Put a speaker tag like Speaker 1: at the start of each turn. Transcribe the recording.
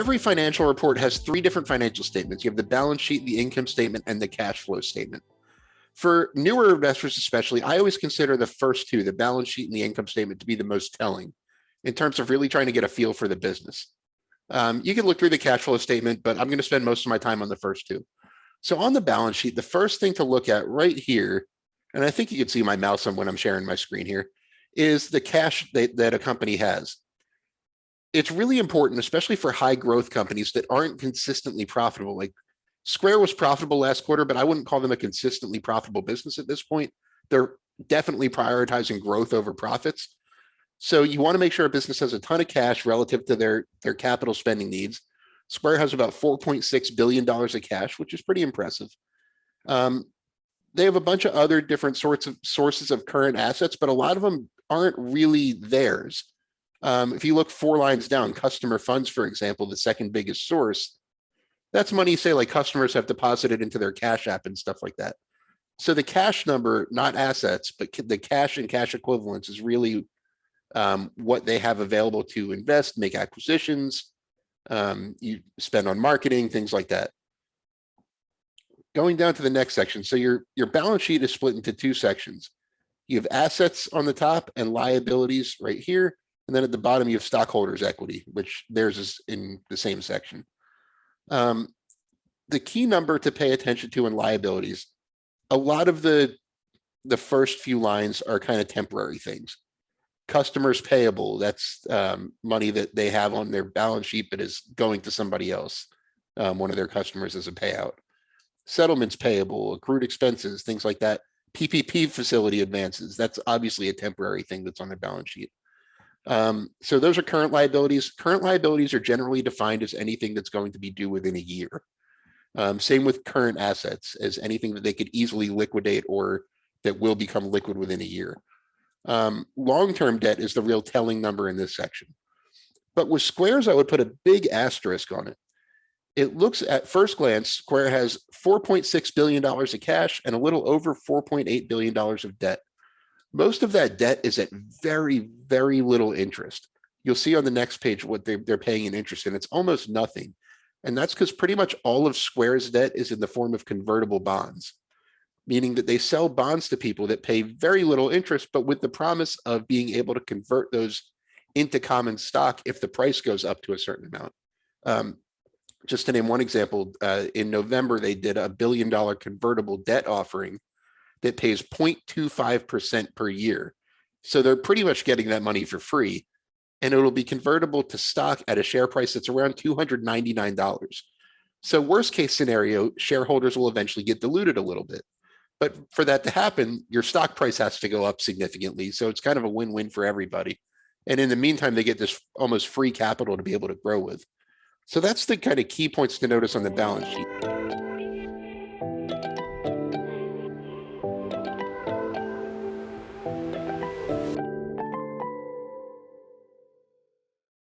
Speaker 1: every financial report has three different financial statements. You have the balance sheet, the income statement, and the cash flow statement. For newer investors especially, I always consider the first two, the balance sheet and the income statement, to be the most telling in terms of really trying to get a feel for the business. You can look through the cash flow statement, but I'm going to spend most of my time on the first two. So on the balance sheet, the first thing to look at right here, and I think you can see my mouse on when I'm sharing my screen here, is the cash that a company has. It's really important, especially for high growth companies that aren't consistently profitable. Like Square was profitable last quarter, but I wouldn't call them a consistently profitable business at this point. They're definitely prioritizing growth over profits. So you want to make sure a business has a ton of cash relative to their capital spending needs. Square has about $4.6 billion of cash, which is pretty impressive. They have a bunch of other different sources of current assets, but a lot of them aren't really theirs. If you look 4 lines down, customer funds, for example, the second biggest source, that's money, say, like customers have deposited into their Cash App and stuff like that. So the cash number, not assets, but the cash and cash equivalents is really what they have available to invest, make acquisitions, you spend on marketing, things like that. Going down to the next section. So your balance sheet is split into 2 sections. You have assets on the top and liabilities right here. And then at the bottom, you have stockholders' equity, which theirs is in the same section. The key number to pay attention to in liabilities, a lot of the first few lines are kind of temporary things. Customers payable, that's money that they have on their balance sheet, but is going to somebody else, one of their customers, as a payout. Settlements payable, accrued expenses, things like that. PPP facility advances, that's obviously a temporary thing that's on their balance sheet. So those are current liabilities. Current liabilities are generally defined as anything that's going to be due within a year. Same with current assets, as anything that they could easily liquidate or that will become liquid within a year. Long-term debt is the real telling number in this section. But with Square's, I would put a big asterisk on it. It looks at first glance, Square has $4.6 billion of cash and a little over $4.8 billion of debt. Most of that debt is at very, very little interest. You'll see on the next page what they're paying in interest, and it's almost nothing. And that's because pretty much all of Square's debt is in the form of convertible bonds, meaning that they sell bonds to people that pay very little interest, but with the promise of being able to convert those into common stock if the price goes up to a certain amount. Just to name one example, in November, they did a $1 billion convertible debt offering that pays 0.25% per year. So they're pretty much getting that money for free, and it'll be convertible to stock at a share price that's around $299. So worst case scenario, shareholders will eventually get diluted a little bit. But for that to happen, your stock price has to go up significantly. So it's kind of a win-win for everybody. And in the meantime, they get this almost free capital to be able to grow with. So that's the kind of key points to notice on the balance sheet.